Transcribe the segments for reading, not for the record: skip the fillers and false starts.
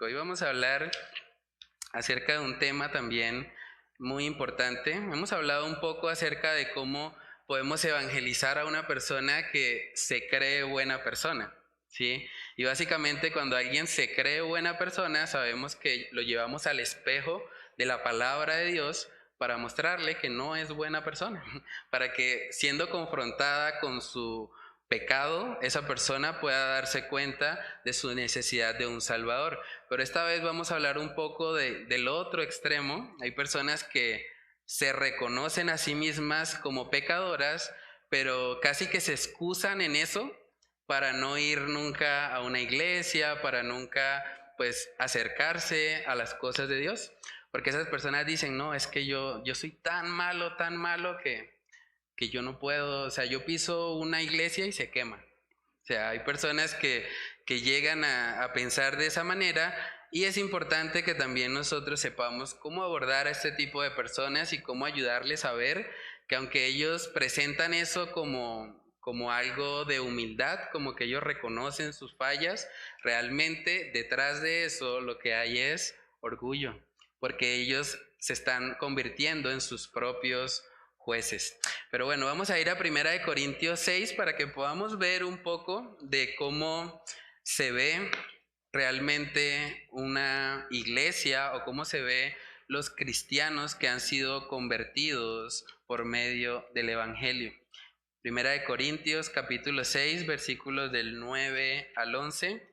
Hoy vamos a hablar acerca de un tema también muy importante. Hemos hablado un poco acerca de cómo podemos evangelizar a una persona que se cree buena persona, ¿sí? Y básicamente cuando alguien se cree buena persona, sabemos que lo llevamos al espejo de la palabra de Dios para mostrarle que no es buena persona, para que siendo confrontada con su pecado, esa persona pueda darse cuenta de su necesidad de un Salvador. Pero esta vez vamos a hablar un poco del otro extremo. Hay personas que se reconocen a sí mismas como pecadoras, pero casi que se excusan en eso para no ir nunca a una iglesia, para nunca pues acercarse a las cosas de Dios. Porque esas personas dicen, no, es que yo soy tan malo que yo no puedo, o sea, yo piso una iglesia y se quema. O sea, hay personas que llegan a pensar de esa manera, y es importante que también nosotros sepamos cómo abordar a este tipo de personas y cómo ayudarles a ver que aunque ellos presentan eso como algo de humildad, como que ellos reconocen sus fallas, realmente detrás de eso lo que hay es orgullo, porque ellos se están convirtiendo en sus propios jueces. Pero bueno, vamos a ir a 1 Corintios 6 para que podamos ver un poco de cómo se ve realmente una iglesia o cómo se ve los cristianos que han sido convertidos por medio del Evangelio. 1 Corintios capítulo 6, versículos del 9 al 11.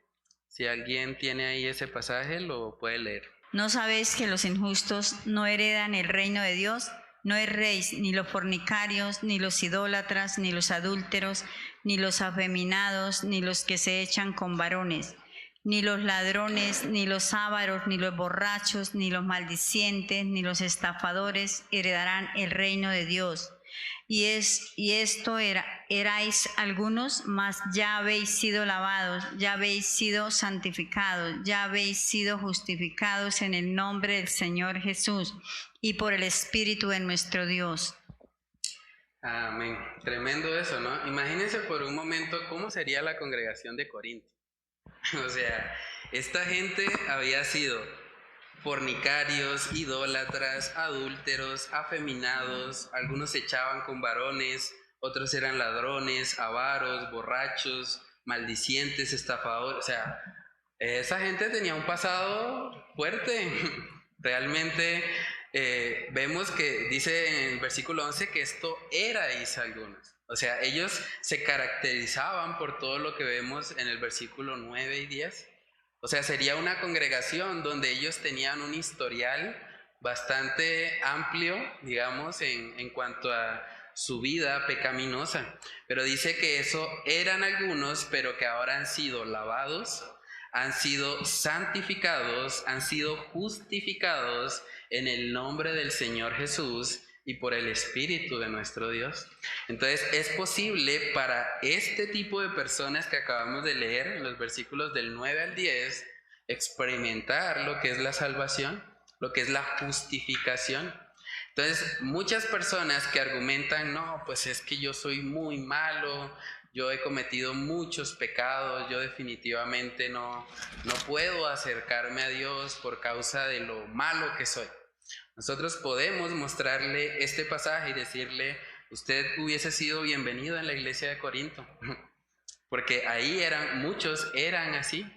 Si alguien tiene ahí ese pasaje, lo puede leer. ¿No sabéis que los injustos no heredan el reino de Dios? No erréis, ni los fornicarios, ni los idólatras, ni los adúlteros, ni los afeminados, ni los que se echan con varones, ni los ladrones, ni los ávaros, ni los borrachos, ni los maldicientes, ni los estafadores heredarán el reino de Dios. Y esto erais algunos, mas ya habéis sido lavados, ya habéis sido santificados, ya habéis sido justificados en el nombre del Señor Jesús y por el Espíritu de nuestro Dios. Amén. Tremendo eso, ¿no? Imagínense por un momento cómo sería la congregación de Corinto. O sea, esta gente había sido fornicarios, idólatras, adúlteros, afeminados, algunos se echaban con varones, otros eran ladrones, avaros, borrachos, maldicientes, estafadores. O sea, esa gente tenía un pasado fuerte. Realmente vemos que dice en el versículo 11 que esto erais algunos. O sea, ellos se caracterizaban por todo lo que vemos en el versículo 9 y 10. O sea, sería una congregación donde ellos tenían un historial bastante amplio, digamos, en cuanto a su vida pecaminosa. Pero dice que eso eran algunos, pero que ahora han sido lavados, han sido santificados, han sido justificados en el nombre del Señor Jesús y por el Espíritu de nuestro Dios. Entonces es posible para este tipo de personas que acabamos de leer en los versículos del 9 al 10 experimentar lo que es la salvación, lo que es la justificación. Entonces muchas personas que argumentan, no, pues es que yo soy muy malo, yo he cometido muchos pecados, yo definitivamente no puedo acercarme a Dios por causa de lo malo que soy. Nosotros podemos mostrarle este pasaje y decirle, usted hubiese sido bienvenido en la iglesia de Corinto, porque ahí muchos eran así,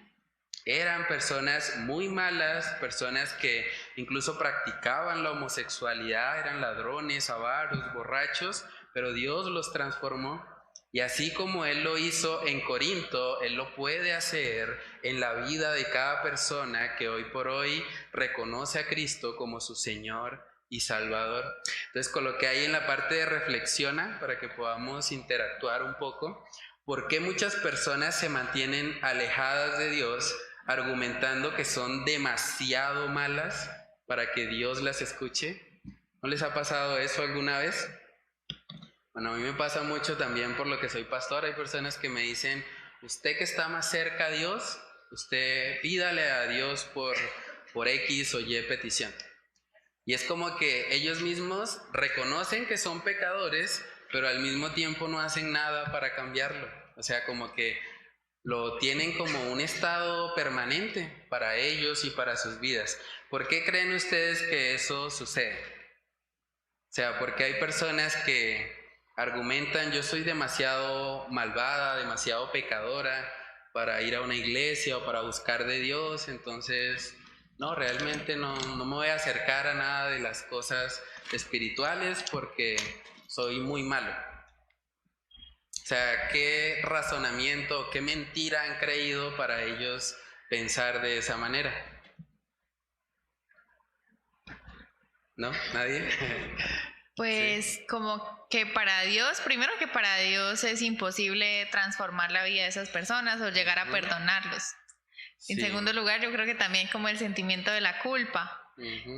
eran personas muy malas, personas que incluso practicaban la homosexualidad, eran ladrones, avaros, borrachos, pero Dios los transformó. Y así como Él lo hizo en Corinto, Él lo puede hacer en la vida de cada persona que hoy por hoy reconoce a Cristo como su Señor y Salvador. Entonces coloqué ahí en la parte de reflexiona para que podamos interactuar un poco. ¿Por qué muchas personas se mantienen alejadas de Dios argumentando que son demasiado malas para que Dios las escuche? ¿No les ha pasado eso alguna vez? Bueno, a mí me pasa mucho también por lo que soy pastor. Hay personas que me dicen, usted que está más cerca a Dios, usted pídale a Dios por X o Y petición. Y es como que ellos mismos reconocen que son pecadores, pero al mismo tiempo no hacen nada para cambiarlo. O sea, como que lo tienen como un estado permanente para ellos y para sus vidas. ¿Por qué creen ustedes que eso sucede? O sea, porque hay personas que argumentan, yo soy demasiado malvada, demasiado pecadora para ir a una iglesia o para buscar de Dios, entonces no, realmente no me voy a acercar a nada de las cosas espirituales porque soy muy malo. O sea, ¿qué razonamiento, qué mentira han creído para ellos pensar de esa manera? ¿No? ¿Nadie? Pues Sí. como que para Dios, primero que para Dios es imposible transformar la vida de esas personas o llegar a perdonarlos. En Sí. segundo lugar, yo creo que también como el sentimiento de la culpa.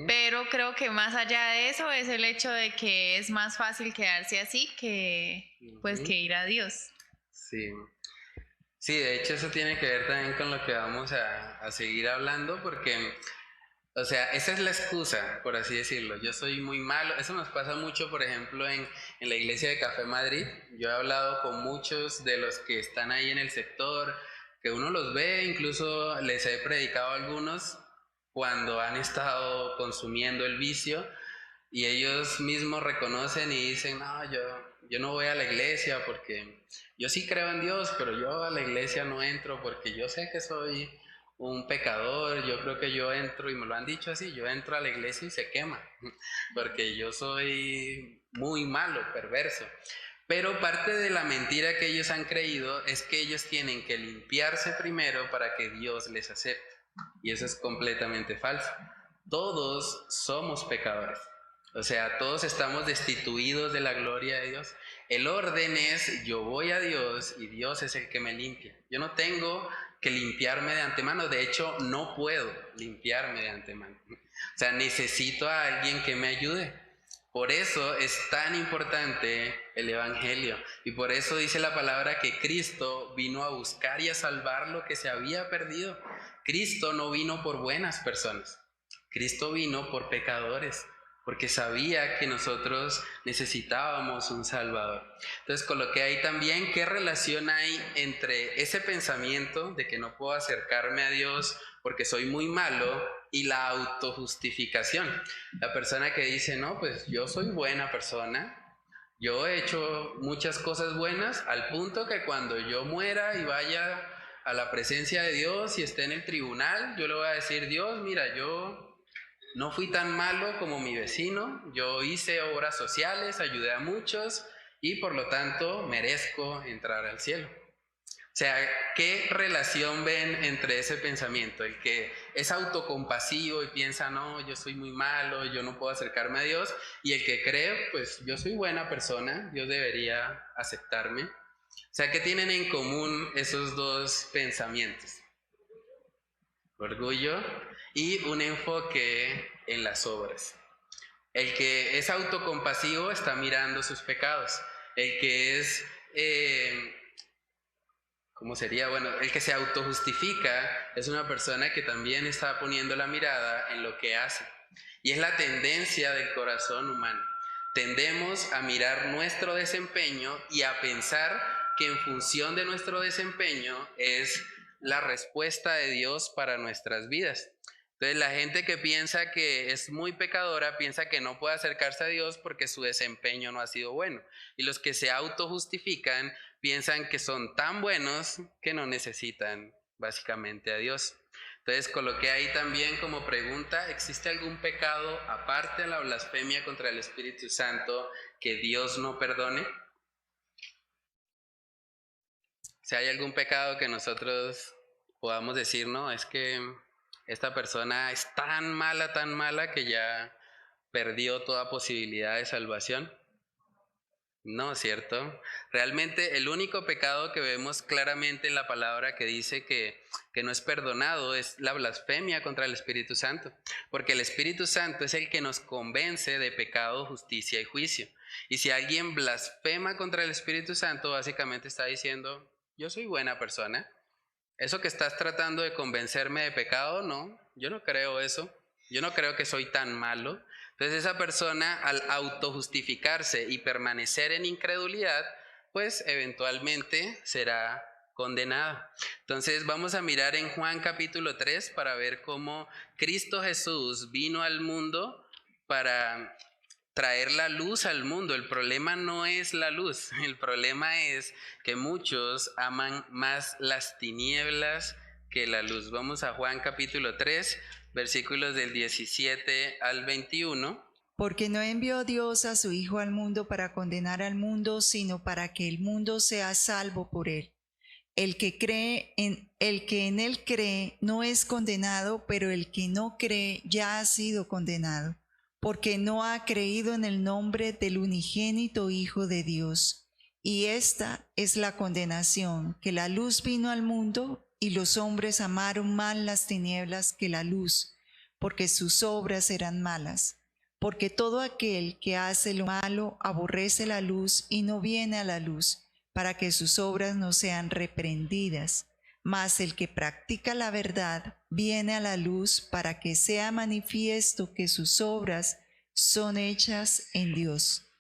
Pero creo que más allá de eso es el hecho de que es más fácil quedarse así que pues que ir a Dios. Sí. Sí, de hecho eso tiene que ver también con lo que vamos a seguir hablando porque, o sea, esa es la excusa, por así decirlo. Yo soy muy malo. Eso nos pasa mucho, por ejemplo, en la iglesia de Café Madrid. Yo he hablado con muchos de los que están ahí en el sector, que uno los ve, incluso les he predicado a algunos cuando han estado consumiendo el vicio y ellos mismos reconocen y dicen, no, yo no voy a la iglesia porque yo sí creo en Dios, pero yo a la iglesia no entro porque yo sé que soy un pecador, yo creo que yo entro, y me lo han dicho así, yo entro a la iglesia y se quema, porque yo soy muy malo, perverso. Pero parte de la mentira que ellos han creído es que ellos tienen que limpiarse primero para que Dios les acepte. Y eso es completamente falso. Todos somos pecadores. O sea, todos estamos destituidos de la gloria de Dios. El orden es, yo voy a Dios y Dios es el que me limpia. Yo no tengo que limpiarme de antemano. De hecho, no puedo limpiarme de antemano. O sea, necesito a alguien que me ayude. Por eso es tan importante el Evangelio. Y por eso dice la palabra que Cristo vino a buscar y a salvar lo que se había perdido. Cristo no vino por buenas personas. Cristo vino por pecadores, porque sabía que nosotros necesitábamos un Salvador. Entonces coloqué ahí también qué relación hay entre ese pensamiento de que no puedo acercarme a Dios porque soy muy malo y la autojustificación. La persona que dice, no, pues yo soy buena persona, yo he hecho muchas cosas buenas al punto que cuando yo muera y vaya a la presencia de Dios y esté en el tribunal, yo le voy a decir, Dios, mira, yo no fui tan malo como mi vecino, yo hice obras sociales, ayudé a muchos y por lo tanto merezco entrar al cielo. O sea, ¿qué relación ven entre ese pensamiento? El que es autocompasivo y piensa, no, yo soy muy malo, yo no puedo acercarme a Dios, y el que cree, pues yo soy buena persona, Dios debería aceptarme. O sea, ¿qué tienen en común esos dos pensamientos? Orgullo y un enfoque en las obras. El que es autocompasivo está mirando sus pecados. El que es, ¿cómo sería? Bueno, el que se autojustifica es una persona que también está poniendo la mirada en lo que hace. Y es la tendencia del corazón humano. Tendemos a mirar nuestro desempeño y a pensar que en función de nuestro desempeño es la respuesta de Dios para nuestras vidas. Entonces la gente que piensa que es muy pecadora piensa que no puede acercarse a Dios porque su desempeño no ha sido bueno. Y los que se autojustifican piensan que son tan buenos que no necesitan básicamente a Dios. Entonces coloqué ahí también como pregunta, ¿existe algún pecado aparte de la blasfemia contra el Espíritu Santo que Dios no perdone? Si hay algún pecado que nosotros podamos decir, no, es que esta persona es tan mala que ya perdió toda posibilidad de salvación. No, ¿cierto? Realmente el único pecado que vemos claramente en la palabra que dice que no es perdonado es la blasfemia contra el Espíritu Santo, porque el Espíritu Santo es el que nos convence de pecado, justicia y juicio. Y si alguien blasfema contra el Espíritu Santo, básicamente está diciendo, yo soy buena persona. Eso que estás tratando de convencerme de pecado, no, yo no creo eso. Yo no creo que soy tan malo. Entonces esa persona, al autojustificarse y permanecer en incredulidad, pues eventualmente será condenado. Entonces vamos a mirar en Juan capítulo 3 para ver cómo Cristo Jesús vino al mundo para traer la luz al mundo. El problema no es la luz, el problema es que muchos aman más las tinieblas que la luz. Vamos a Juan capítulo 3, versículos del 17 al 21. Porque no envió Dios a su Hijo al mundo para condenar al mundo, sino para que el mundo sea salvo por él. El que en él cree no es condenado, pero el que no cree ya ha sido condenado, porque no ha creído en el nombre del unigénito Hijo de Dios. Y esta es la condenación, que la luz vino al mundo, y los hombres amaron más las tinieblas que la luz, porque sus obras eran malas. Porque todo aquel que hace lo malo aborrece la luz y no viene a la luz, para que sus obras no sean reprendidas. Mas el que practica la verdad viene a la luz para que sea manifiesto que sus obras son hechas en Dios.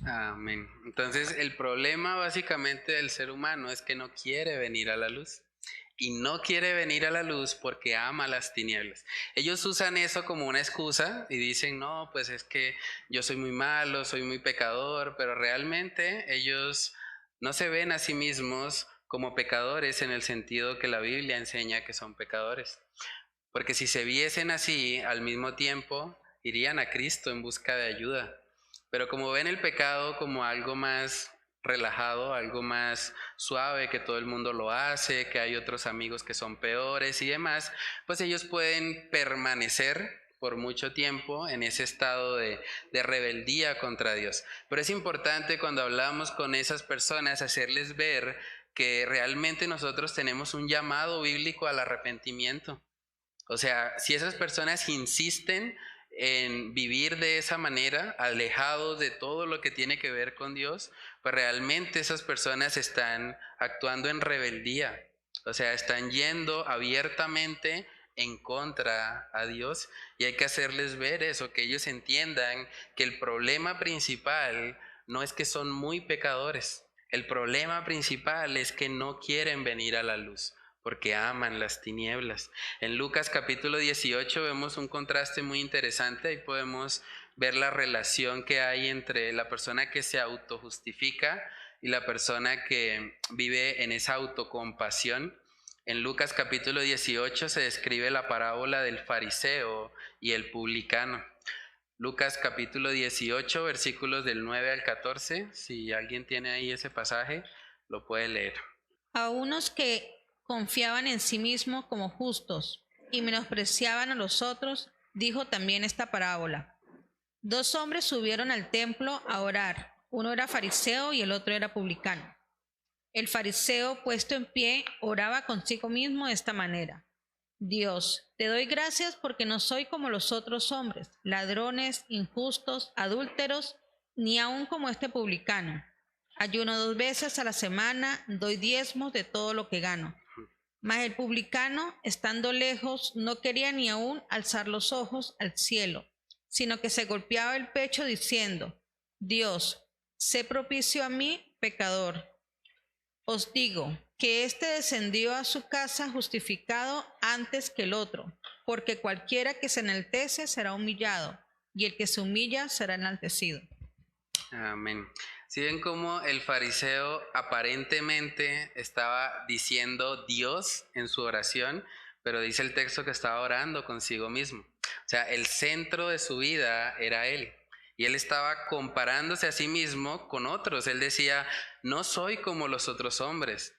Amén. Entonces el problema básicamente del ser humano es que no quiere venir a la luz. Y no quiere venir a la luz porque ama las tinieblas. Ellos usan eso como una excusa y dicen, no, pues es que yo soy muy malo, soy muy pecador, pero realmente ellos no se ven a sí mismos como pecadores en el sentido que la Biblia enseña que son pecadores. Porque si se viesen así, al mismo tiempo irían a Cristo en busca de ayuda. Pero como ven el pecado como algo más relajado, algo más suave, que todo el mundo lo hace, que hay otros amigos que son peores y demás, pues ellos pueden permanecer por mucho tiempo en ese estado de rebeldía contra Dios. Pero es importante cuando hablamos con esas personas hacerles ver que realmente nosotros tenemos un llamado bíblico al arrepentimiento. O sea, si esas personas insisten en vivir de esa manera, alejados de todo lo que tiene que ver con Dios, pues realmente esas personas están actuando en rebeldía, o sea, están yendo abiertamente en contra a Dios, y hay que hacerles ver eso, que ellos entiendan que el problema principal no es que son muy pecadores, el problema principal es que no quieren venir a la luz, porque aman las tinieblas. En Lucas capítulo 18 vemos un contraste muy interesante. Ahí podemos ver la relación que hay entre la persona que se autojustifica y la persona que vive en esa autocompasión. En Lucas capítulo 18 se describe la parábola del fariseo y el publicano. Lucas capítulo 18, versículos del 9 al 14. Si alguien tiene ahí ese pasaje, lo puede leer. A unos que confiaban en sí mismos como justos y menospreciaban a los otros, dijo también esta parábola. 2 hombres subieron al templo a orar. Uno era fariseo y el otro era publicano. El fariseo, puesto en pie, oraba consigo mismo de esta manera. Dios, te doy gracias porque no soy como los otros hombres, ladrones, injustos, adúlteros, ni aun como este publicano. Ayuno 2 veces a la semana, doy diezmos de todo lo que gano. Mas el publicano, estando lejos, no quería ni aún alzar los ojos al cielo, sino que se golpeaba el pecho diciendo, Dios, sé propicio a mí, pecador. Os digo que éste descendió a su casa justificado antes que el otro, porque cualquiera que se enaltece será humillado, y el que se humilla será enaltecido. Amén. Si ven cómo el fariseo aparentemente estaba diciendo Dios en su oración, pero dice el texto que estaba orando consigo mismo. O sea, el centro de su vida era él. Y él estaba comparándose a sí mismo con otros. Él decía, no soy como los otros hombres.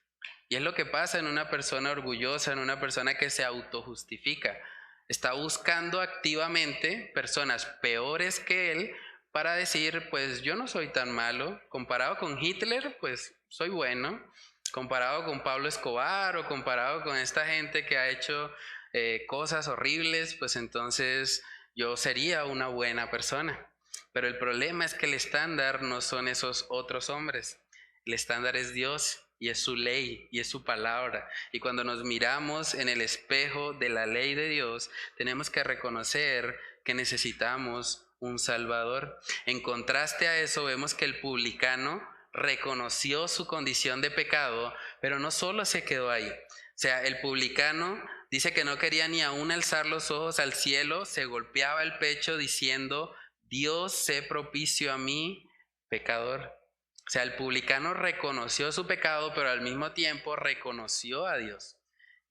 Y es lo que pasa en una persona orgullosa, en una persona que se autojustifica. Está buscando activamente personas peores que él para decir, pues yo no soy tan malo. Comparado con Hitler, pues soy bueno. Comparado con Pablo Escobar o comparado con esta gente que ha hecho cosas horribles, pues entonces yo sería una buena persona. Pero el problema es que el estándar no son esos otros hombres. El estándar es Dios y es su ley y es su palabra. Y cuando nos miramos en el espejo de la ley de Dios, tenemos que reconocer que necesitamos un Salvador. En contraste a eso, vemos que el publicano reconoció su condición de pecado, pero no solo se quedó ahí. O sea, el publicano dice que no quería ni aún alzar los ojos al cielo, se golpeaba el pecho diciendo, Dios, sé propicio a mí, pecador. O sea, el publicano reconoció su pecado, pero al mismo tiempo reconoció a Dios.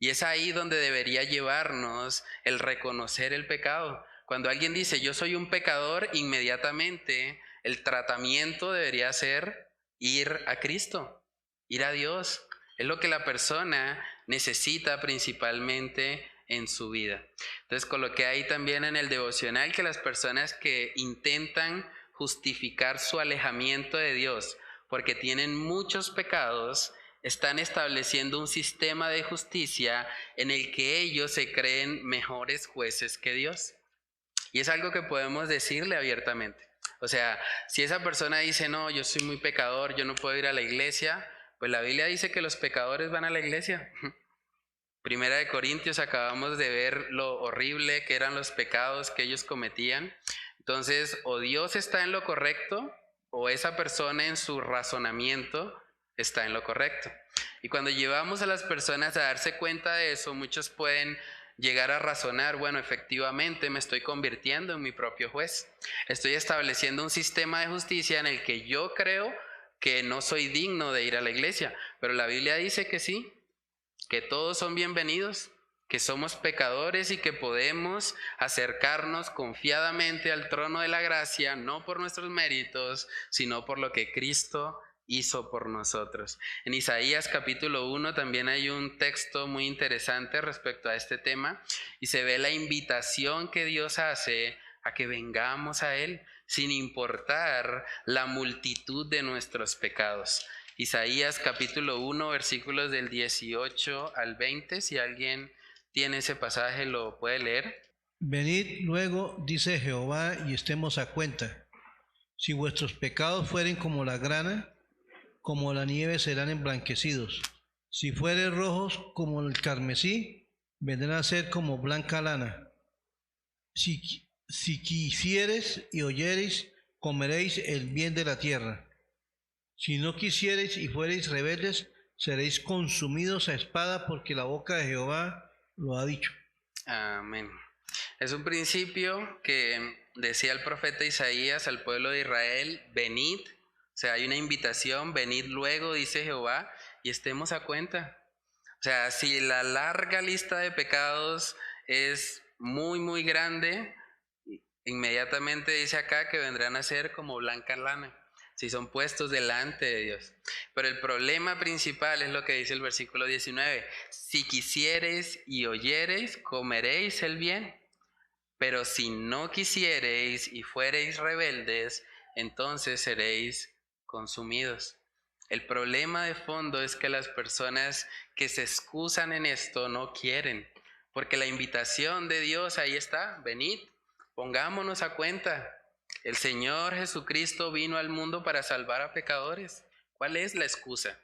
Y es ahí donde debería llevarnos el reconocer el pecado. Cuando alguien dice, yo soy un pecador, inmediatamente el tratamiento debería ser ir a Cristo, ir a Dios. Es lo que la persona necesita principalmente en su vida. Entonces coloqué ahí también en el devocional que las personas que intentan justificar su alejamiento de Dios porque tienen muchos pecados, están estableciendo un sistema de justicia en el que ellos se creen mejores jueces que Dios. Y es algo que podemos decirle abiertamente. O sea, si esa persona dice, no, yo soy muy pecador, yo no puedo ir a la iglesia, pues la Biblia dice que los pecadores van a la iglesia. Primera de Corintios, acabamos de ver lo horrible que eran los pecados que ellos cometían. Entonces, o Dios está en lo correcto, o esa persona en su razonamiento está en lo correcto. Y cuando llevamos a las personas a darse cuenta de eso, muchos pueden llegar a razonar, bueno, efectivamente me estoy convirtiendo en mi propio juez. Estoy estableciendo un sistema de justicia en el que yo creo que no soy digno de ir a la iglesia, pero la Biblia dice que sí, que todos son bienvenidos, que somos pecadores y que podemos acercarnos confiadamente al trono de la gracia, no por nuestros méritos, sino por lo que Cristo hizo por nosotros. En Isaías capítulo 1 también hay un texto muy interesante respecto a este tema y se ve la invitación que Dios hace a que vengamos a Él sin importar la multitud de nuestros pecados. Isaías capítulo 1 versículos del 18 al 20, si alguien tiene ese pasaje lo puede leer. Venid luego, dice Jehová, y estemos a cuenta. Si vuestros pecados fueren como la grana, como la nieve serán emblanquecidos. Si fueren rojos como el carmesí, vendrán a ser como blanca lana. Si quisiereis y oyereis, comeréis el bien de la tierra. Si no quisiereis y fuereis rebeldes, seréis consumidos a espada, porque la boca de Jehová lo ha dicho. Amén. Es un principio que decía el profeta Isaías al pueblo de Israel, venid. O sea, hay una invitación, venid luego, dice Jehová, y estemos a cuenta. O sea, si la larga lista de pecados es muy, muy grande, inmediatamente dice acá que vendrán a ser como blanca lana, si son puestos delante de Dios. Pero el problema principal es lo que dice el versículo 19. Si quisiereis y oyereis, comeréis el bien. Pero si no quisiereis y fuereis rebeldes, entonces seréis consumidos. El problema de fondo es que las personas que se excusan en esto no quieren, porque la invitación de Dios ahí está, venid, pongámonos a cuenta. El Señor Jesucristo vino al mundo para salvar a pecadores. ¿Cuál es la excusa?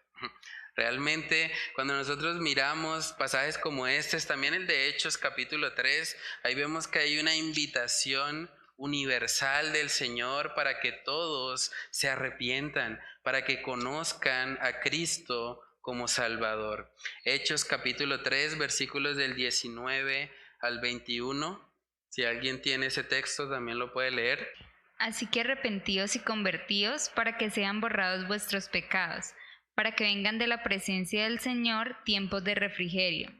Realmente, cuando nosotros miramos pasajes como estos, también el de Hechos capítulo 3, ahí vemos que hay una invitación universal del Señor para que todos se arrepientan, para que conozcan a Cristo como Salvador. Hechos capítulo 3, versículos del 19 al 21. Si alguien tiene ese texto, también lo puede leer. Así que arrepentíos y convertíos para que sean borrados vuestros pecados, para que vengan de la presencia del Señor tiempos de refrigerio.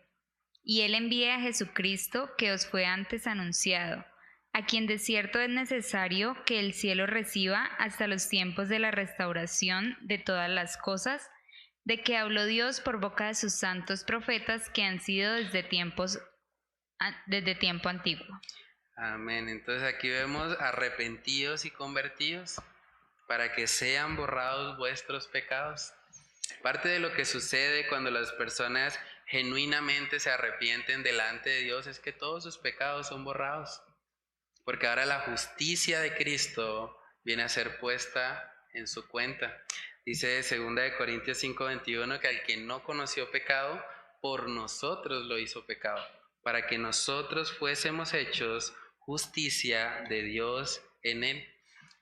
Y Él envía a Jesucristo, que os fue antes anunciado, a quien de cierto es necesario que el cielo reciba hasta los tiempos de la restauración de todas las cosas, de que habló Dios por boca de sus santos profetas que han sido desde tiempo antiguo. Amén. Entonces aquí vemos arrepentidos y convertidos para que sean borrados vuestros pecados. Parte de lo que sucede cuando las personas genuinamente se arrepienten delante de Dios es que todos sus pecados son borrados. Porque ahora la justicia de Cristo viene a ser puesta en su cuenta. Dice 2 Corintios 5:21 que al que no conoció pecado, por nosotros lo hizo pecado, para que nosotros fuésemos hechos justicia de Dios en él.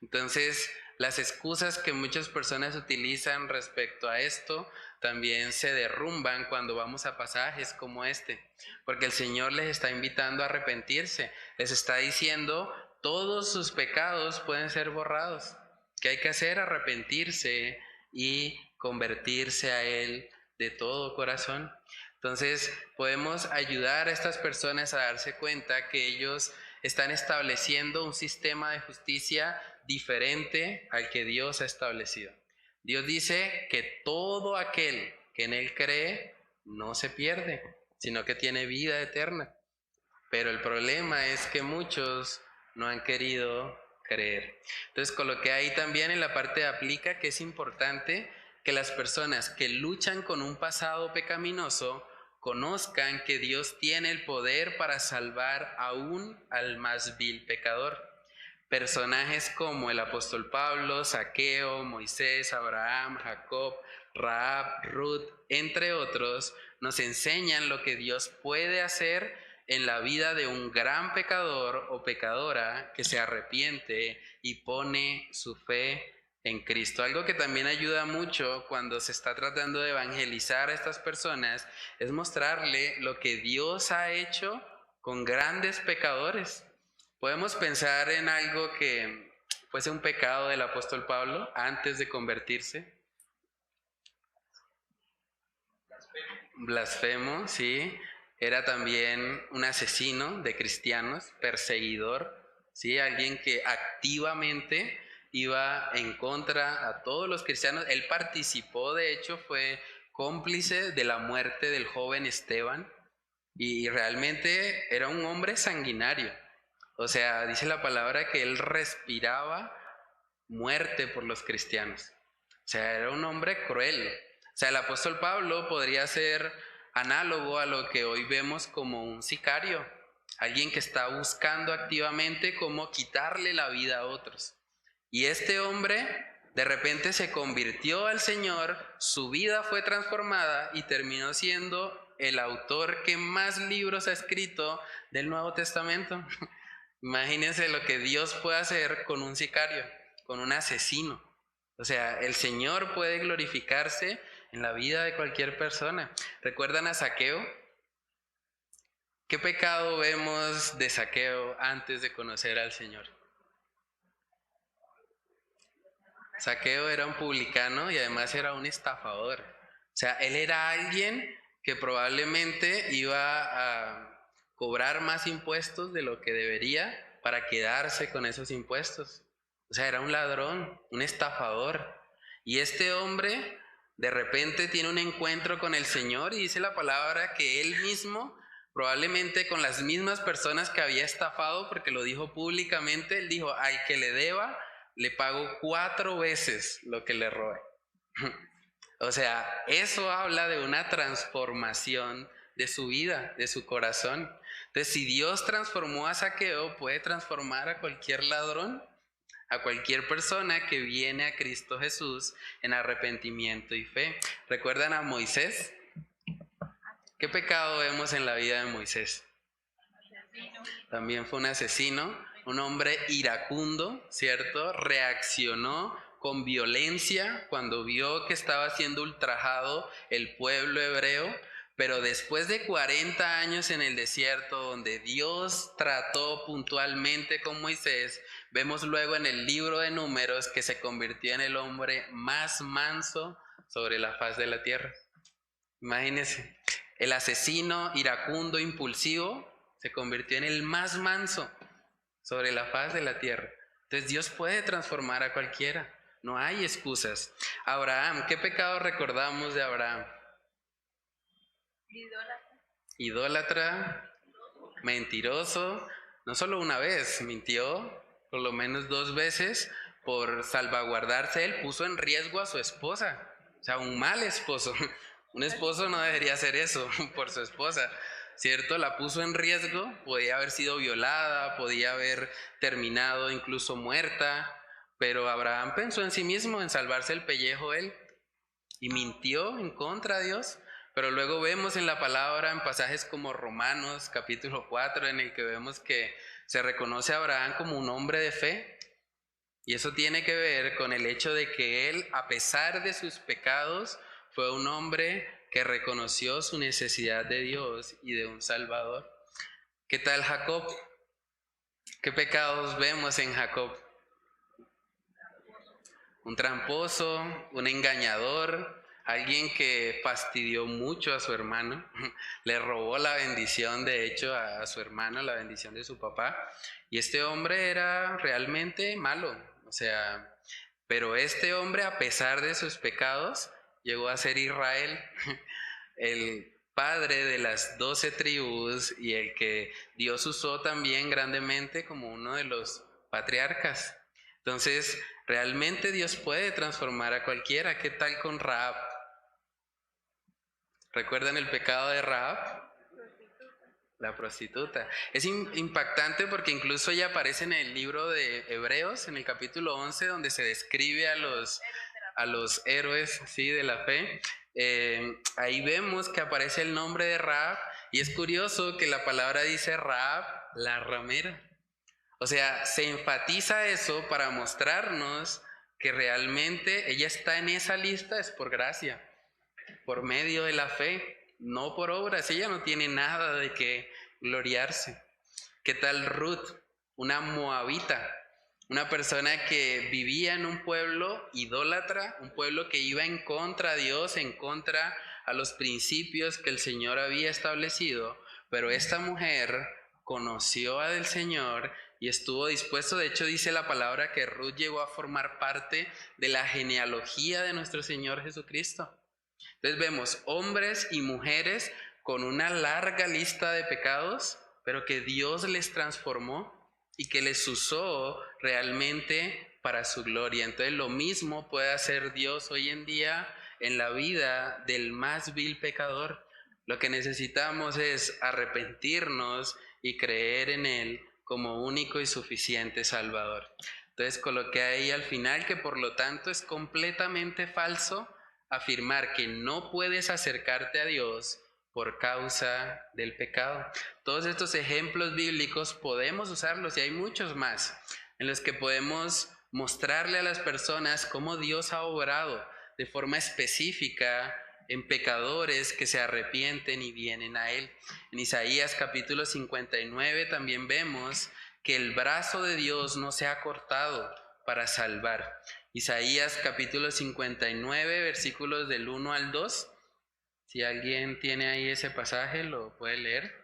Entonces, las excusas que muchas personas utilizan respecto a esto también se derrumban cuando vamos a pasajes como este, porque el Señor les está invitando a arrepentirse, les está diciendo todos sus pecados pueden ser borrados. ¿Qué hay que hacer? Arrepentirse y convertirse a Él de todo corazón. Entonces podemos ayudar a estas personas a darse cuenta que ellos están estableciendo un sistema de justicia diferente al que Dios ha establecido. Dios dice que todo aquel que en Él cree no se pierde, sino que tiene vida eterna. Pero el problema es que muchos no han querido creer. Entonces coloqué ahí también en la parte de aplica que es importante que las personas que luchan con un pasado pecaminoso conozcan que Dios tiene el poder para salvar aún al más vil pecador. Personajes como el apóstol Pablo, Zaqueo, Moisés, Abraham, Jacob, Rahab, Ruth, entre otros, nos enseñan lo que Dios puede hacer en la vida de un gran pecador o pecadora que se arrepiente y pone su fe en Cristo. Algo que también ayuda mucho cuando se está tratando de evangelizar a estas personas es mostrarle lo que Dios ha hecho con grandes pecadores. Podemos pensar en algo que fuese un pecado del apóstol Pablo antes de convertirse. Blasfemo, sí. Era también un asesino de cristianos, perseguidor, ¿sí? Alguien que activamente iba en contra a todos los cristianos. Él participó, de hecho, fue cómplice de la muerte del joven Esteban y realmente era un hombre sanguinario. O sea, dice la palabra que él respiraba muerte por los cristianos. O sea, era un hombre cruel. O sea, el apóstol Pablo podría ser análogo a lo que hoy vemos como un sicario, alguien que está buscando activamente cómo quitarle la vida a otros. Y este hombre de repente se convirtió al Señor, su vida fue transformada y terminó siendo el autor que más libros ha escrito del Nuevo Testamento. Imagínense lo que Dios puede hacer con un sicario, con un asesino. O sea, el Señor puede glorificarse en la vida de cualquier persona. ¿Recuerdan a Zaqueo? ¿Qué pecado vemos de Zaqueo antes de conocer al Señor? Zaqueo era un publicano y además era un estafador. O sea, él era alguien que probablemente iba a cobrar más impuestos de lo que debería para quedarse con esos impuestos. O sea, era un ladrón, un estafador. Y este hombre de repente tiene un encuentro con el Señor y dice la palabra que él mismo, probablemente con las mismas personas que había estafado, porque lo dijo públicamente, él dijo, al que le deba, le pago 4 veces lo que le robe. O sea, eso habla de una transformación de su vida, de su corazón. Entonces, si Dios transformó a Zaqueo, puede transformar a cualquier ladrón, a cualquier persona que viene a Cristo Jesús en arrepentimiento y fe. ¿Recuerdan a Moisés? ¿Qué pecado vemos en la vida de Moisés? También fue un asesino, un hombre iracundo, ¿cierto? Reaccionó con violencia cuando vio que estaba siendo ultrajado el pueblo hebreo. Pero después de 40 años en el desierto, donde Dios trató puntualmente con Moisés, vemos luego en el libro de Números que se convirtió en el hombre más manso sobre la faz de la tierra. Imagínense, el asesino iracundo, impulsivo, se convirtió en el más manso sobre la faz de la tierra. Entonces Dios puede transformar a cualquiera, no hay excusas. Abraham, ¿qué pecado recordamos de Abraham? Idólatra, mentiroso, no solo una vez, mintió por lo menos 2 veces. Por salvaguardarse, él puso en riesgo a su esposa, o sea, un mal esposo. Un esposo no debería hacer eso por su esposa, ¿cierto? La puso en riesgo, podía haber sido violada, podía haber terminado incluso muerta, pero Abraham pensó en sí mismo, en salvarse el pellejo él, y mintió en contra de Dios. Pero luego vemos en la palabra, en pasajes como Romanos capítulo 4, en el que vemos que se reconoce a Abraham como un hombre de fe. Y eso tiene que ver con el hecho de que él, a pesar de sus pecados, fue un hombre que reconoció su necesidad de Dios y de un Salvador. ¿Qué tal Jacob? ¿Qué pecados vemos en Jacob? Un tramposo, un engañador, alguien que fastidió mucho a su hermano, le robó la bendición, de hecho, a su hermano, la bendición de su papá. Y este hombre era realmente malo, pero este hombre, a pesar de sus pecados, llegó a ser Israel, el padre de las 12 tribus y el que Dios usó también grandemente como uno de los patriarcas. Entonces, realmente Dios puede transformar a cualquiera. ¿Qué tal con Rahab? ¿Recuerdan el pecado de Rahab? La prostituta. Es impactante porque incluso ya aparece en el libro de Hebreos, en el capítulo 11, donde se describe a los héroes, ¿sí?, de la fe. Ahí vemos que aparece el nombre de Rahab, y es curioso que la palabra dice Rahab, la ramera. O sea, se enfatiza eso para mostrarnos que realmente ella está en esa lista, es por gracia, por medio de la fe, no por obras. Ella no tiene nada de qué gloriarse. ¿Qué tal Ruth? Una moabita, una persona que vivía en un pueblo idólatra, un pueblo que iba en contra de Dios, en contra a los principios que el Señor había establecido, pero esta mujer conoció al Señor y estuvo dispuesto. De hecho, dice la palabra que Ruth llegó a formar parte de la genealogía de nuestro Señor Jesucristo. Entonces vemos hombres y mujeres con una larga lista de pecados, pero que Dios les transformó y que les usó realmente para su gloria. Entonces lo mismo puede hacer Dios hoy en día en la vida del más vil pecador. Lo que necesitamos es arrepentirnos y creer en Él como único y suficiente Salvador. Entonces coloqué ahí al final que por lo tanto es completamente falso afirmar que no puedes acercarte a Dios por causa del pecado. Todos estos ejemplos bíblicos podemos usarlos, y hay muchos más en los que podemos mostrarle a las personas cómo Dios ha obrado de forma específica en pecadores que se arrepienten y vienen a Él. En Isaías capítulo 59 también vemos que el brazo de Dios no se ha cortado para salvar. Isaías capítulo 59, versículos del 1 al 2. Si alguien tiene ahí ese pasaje, lo puede leer.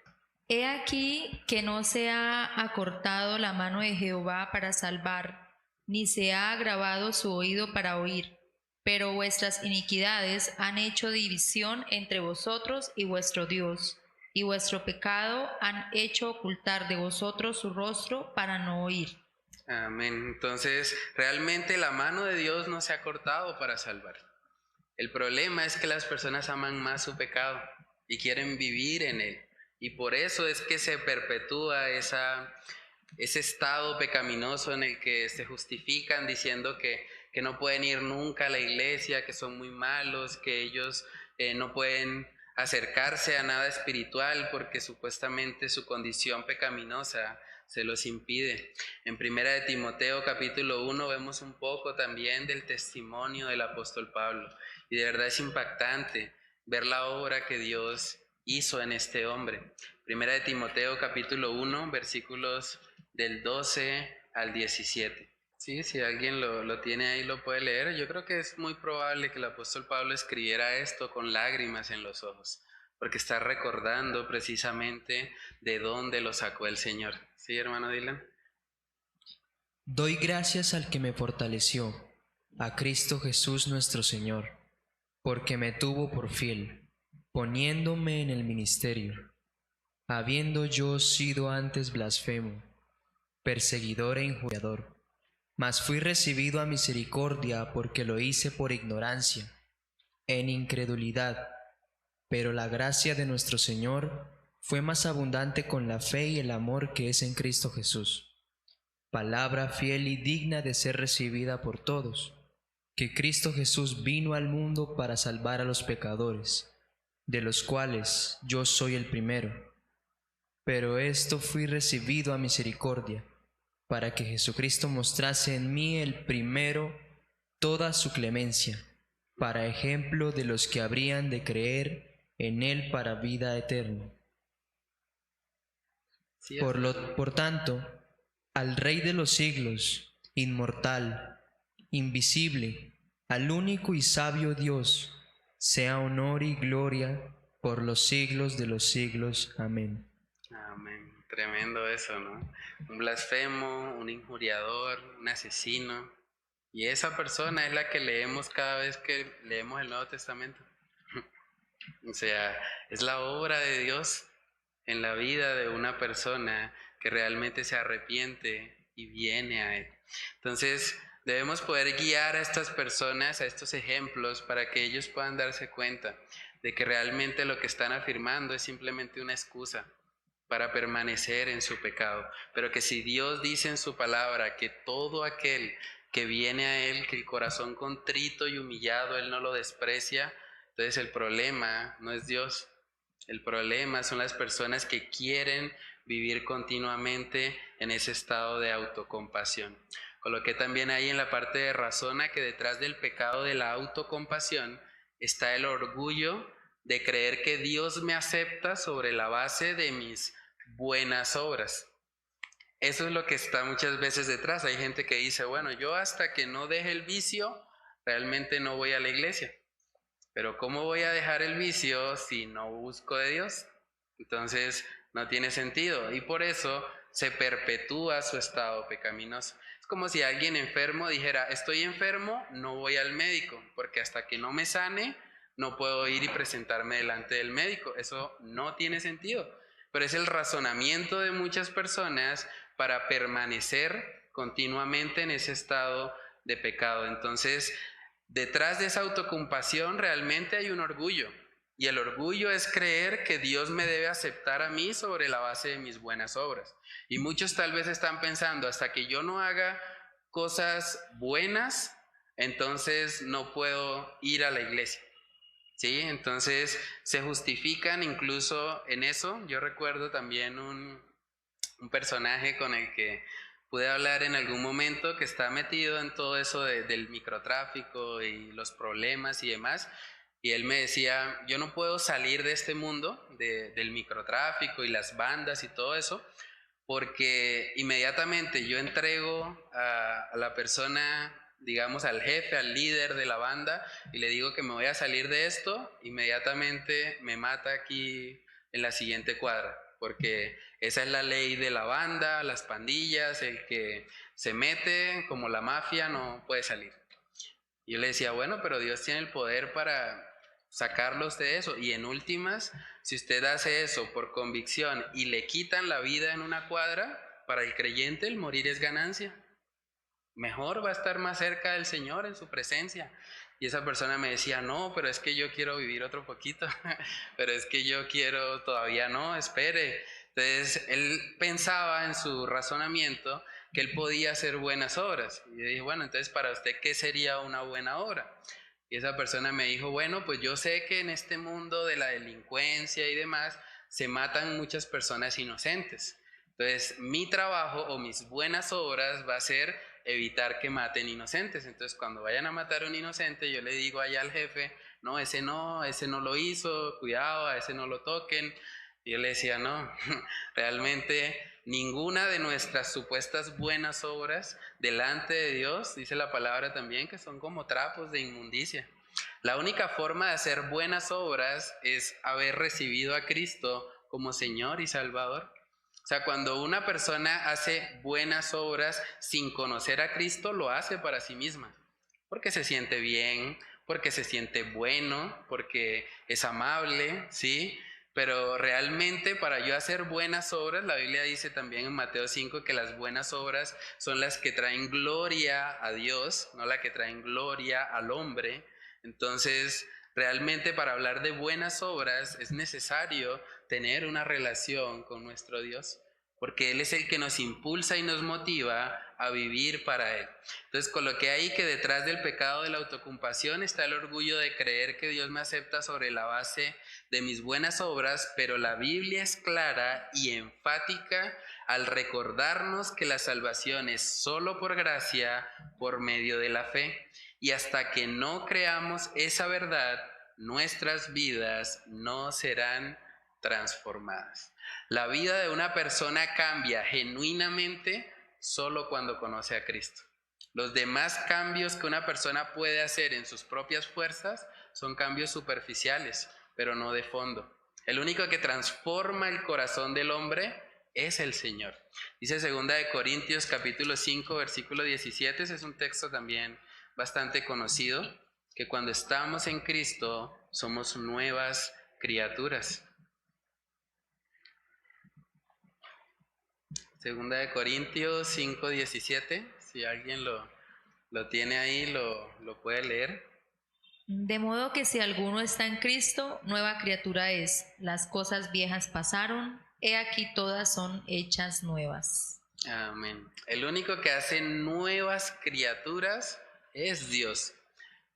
He aquí que no se ha acortado la mano de Jehová para salvar, ni se ha agravado su oído para oír. Pero vuestras iniquidades han hecho división entre vosotros y vuestro Dios, y vuestro pecado han hecho ocultar de vosotros su rostro para no oír. Amén. Entonces, realmente la mano de Dios no se ha cortado para salvar. El problema es que las personas aman más su pecado y quieren vivir en él. Y por eso es que se perpetúa ese estado pecaminoso en el que se justifican diciendo que no pueden ir nunca a la iglesia, que son muy malos, que ellos no pueden acercarse a nada espiritual porque supuestamente su condición pecaminosa se los impide. En 1 de Timoteo capítulo 1 vemos un poco también del testimonio del apóstol Pablo, y de verdad es impactante ver la obra que Dios hizo en este hombre. 1 de Timoteo capítulo 1 versículos del 12 al 17. Sí, si alguien lo tiene ahí lo puede leer. Yo creo que es muy probable que el apóstol Pablo escribiera esto con lágrimas en los ojos, porque está recordando precisamente de dónde lo sacó el Señor. ¿Sí, hermano Dylan? Doy gracias al que me fortaleció, a Cristo Jesús nuestro Señor, porque me tuvo por fiel, poniéndome en el ministerio, habiendo yo sido antes blasfemo, perseguidor e injuriador, mas fui recibido a misericordia porque lo hice por ignorancia, en incredulidad, pero la gracia de nuestro Señor fue más abundante con la fe y el amor que es en Cristo Jesús. Palabra fiel y digna de ser recibida por todos, que Cristo Jesús vino al mundo para salvar a los pecadores, de los cuales yo soy el primero. Pero esto fui recibido a misericordia, para que Jesucristo mostrase en mí el primero toda su clemencia, para ejemplo de los que habrían de creer en Él para vida eterna. Sí, Por tanto, al Rey de los siglos, inmortal, invisible, al único y sabio Dios, sea honor y gloria por los siglos de los siglos. Amén. Amén. Tremendo eso, ¿no? Un blasfemo, un injuriador, un asesino. Y esa persona es la que leemos cada vez que leemos el Nuevo Testamento. O sea, es la obra de Dios en la vida de una persona que realmente se arrepiente y viene a Él. Entonces, debemos poder guiar a estas personas, a estos ejemplos, para que ellos puedan darse cuenta de que realmente lo que están afirmando es simplemente una excusa para permanecer en su pecado. Pero que si Dios dice en su palabra que todo aquel que viene a Él, que el corazón contrito y humillado, Él no lo desprecia, entonces el problema no es Dios. El problema son las personas que quieren vivir continuamente en ese estado de autocompasión. Coloqué también ahí en la parte de razona que detrás del pecado de la autocompasión está el orgullo de creer que Dios me acepta sobre la base de mis buenas obras. Eso es lo que está muchas veces detrás. Hay gente que dice, bueno, yo hasta que no deje el vicio, realmente no voy a la iglesia. Pero ¿cómo voy a dejar el vicio si no busco de Dios? Entonces no tiene sentido y por eso se perpetúa su estado pecaminoso. Es como si alguien enfermo dijera, estoy enfermo, no voy al médico, porque hasta que no me sane, no puedo ir y presentarme delante del médico. Eso no tiene sentido, pero es el razonamiento de muchas personas para permanecer continuamente en ese estado de pecado. Entonces, detrás de esa autocompasión realmente hay un orgullo, y el orgullo es creer que Dios me debe aceptar a mí sobre la base de mis buenas obras. Y muchos tal vez están pensando, hasta que yo no haga cosas buenas, entonces no puedo ir a la iglesia. ¿Sí? Entonces se justifican incluso en eso. Yo recuerdo también un personaje con el que pude hablar en algún momento que está metido en todo eso del microtráfico y los problemas y demás. Y él me decía, yo no puedo salir de este mundo del microtráfico y las bandas y todo eso, porque inmediatamente yo entrego a la persona, digamos al jefe, al líder de la banda, y le digo que me voy a salir de esto, inmediatamente me mata aquí en la siguiente cuadra, porque esa es la ley de la banda, las pandillas, el que se mete como la mafia no puede salir. Y yo le decía, bueno, pero Dios tiene el poder para sacarlos de eso, y en últimas, si usted hace eso por convicción y le quitan la vida en una cuadra, para el creyente el morir es ganancia. Mejor va a estar más cerca del Señor en su presencia. Y esa persona me decía, no, pero es que yo quiero vivir otro poquito, pero es que yo quiero, todavía no, espere. Entonces él pensaba en su razonamiento que él podía hacer buenas obras. Y yo dije, bueno, entonces para usted, ¿qué sería una buena obra? Y esa persona me dijo, bueno, pues yo sé que en este mundo de la delincuencia y demás se matan muchas personas inocentes. Entonces mi trabajo o mis buenas obras va a ser evitar que maten inocentes. Entonces cuando vayan a matar a un inocente, yo le digo allá al jefe, no ese no lo hizo, cuidado, a ese no lo toquen. Y yo le decía, no, realmente ninguna de nuestras supuestas buenas obras delante de Dios, dice la palabra también, que son como trapos de inmundicia. La única forma de hacer buenas obras es haber recibido a Cristo como Señor y Salvador. O sea, cuando una persona hace buenas obras sin conocer a Cristo, lo hace para sí misma, porque se siente bien, porque se siente bueno, porque es amable, ¿sí? Pero realmente para yo hacer buenas obras, la Biblia dice también en Mateo 5 que las buenas obras son las que traen gloria a Dios, no las que traen gloria al hombre. Entonces, realmente para hablar de buenas obras es necesario tener una relación con nuestro Dios, porque Él es el que nos impulsa y nos motiva a vivir para Él. Entonces coloqué ahí que detrás del pecado de la autocompasión está el orgullo de creer que Dios me acepta sobre la base de mis buenas obras, pero la Biblia es clara y enfática al recordarnos que la salvación es solo por gracia, por medio de la fe. Y hasta que no creamos esa verdad, nuestras vidas no serán transformadas. La vida de una persona cambia genuinamente solo cuando conoce a Cristo. Los demás cambios que una persona puede hacer en sus propias fuerzas son cambios superficiales, pero no de fondo. El único que transforma el corazón del hombre es el Señor. Dice 2 Corintios capítulo 5, versículo 17, ese es un texto también bastante conocido, que cuando estamos en Cristo somos nuevas criaturas. 2 Corintios 5, 17, si alguien lo tiene ahí, lo puede leer. De modo que si alguno está en Cristo, nueva criatura es. Las cosas viejas pasaron, he aquí todas son hechas nuevas. Amén. El único que hace nuevas criaturas es Dios.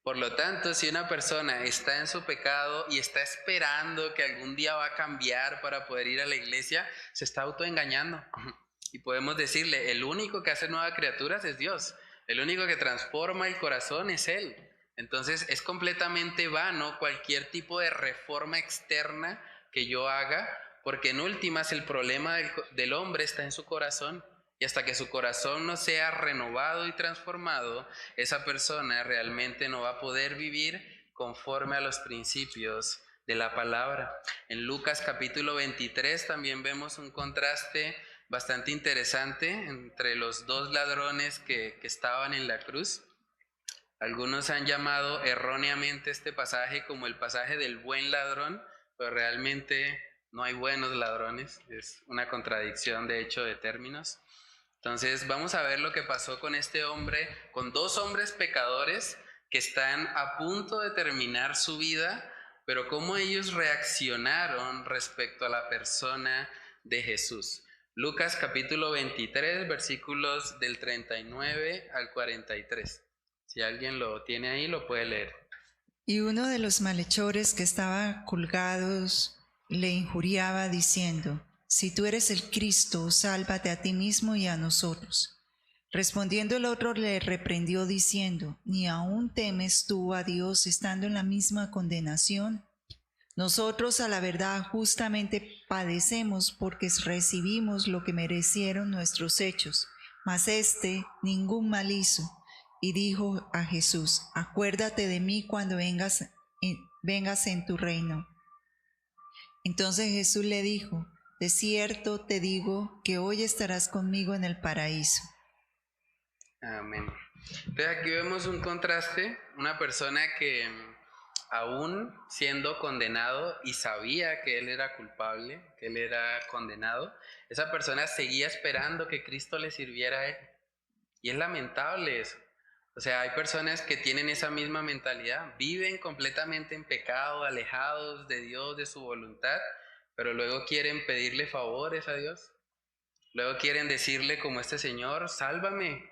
Por lo tanto, si una persona está en su pecado y está esperando que algún día va a cambiar para poder ir a la iglesia, se está autoengañando. Y podemos decirle, el único que hace nuevas criaturas es Dios. El único que transforma el corazón es Él. Entonces es completamente vano cualquier tipo de reforma externa que yo haga, porque en últimas el problema del hombre está en su corazón. Y hasta que su corazón no sea renovado y transformado, esa persona realmente no va a poder vivir conforme a los principios de la palabra. En Lucas capítulo 23 también vemos un contraste bastante interesante entre los dos ladrones que estaban en la cruz. Algunos han llamado erróneamente este pasaje como el pasaje del buen ladrón, pero realmente no hay buenos ladrones, es una contradicción de hecho de términos. Entonces vamos a ver lo que pasó con este hombre, con dos hombres pecadores que están a punto de terminar su vida, pero cómo ellos reaccionaron respecto a la persona de Jesús. Lucas capítulo 23, versículos del 39 al 43. Si alguien lo tiene ahí, lo puede leer. Y uno de los malhechores que estaban colgados le injuriaba diciendo: si tú eres el Cristo, sálvate a ti mismo y a nosotros. Respondiendo el otro le reprendió diciendo: ¿ni aún temes tú a Dios estando en la misma condenación? Nosotros a la verdad justamente padecemos porque recibimos lo que merecieron nuestros hechos, mas éste ningún mal hizo. Y dijo a Jesús: acuérdate de mí cuando vengas en tu reino. Entonces Jesús le dijo: de cierto te digo que hoy estarás conmigo en el paraíso. Amén. Entonces aquí vemos un contraste, una persona que aún siendo condenado y sabía que él era culpable, que él era condenado, esa persona seguía esperando que Cristo le sirviera a él. Y es lamentable eso. O sea, hay personas que tienen esa misma mentalidad, viven completamente en pecado, alejados de Dios, de su voluntad, pero luego quieren pedirle favores a Dios. Luego quieren decirle como este Señor: sálvame,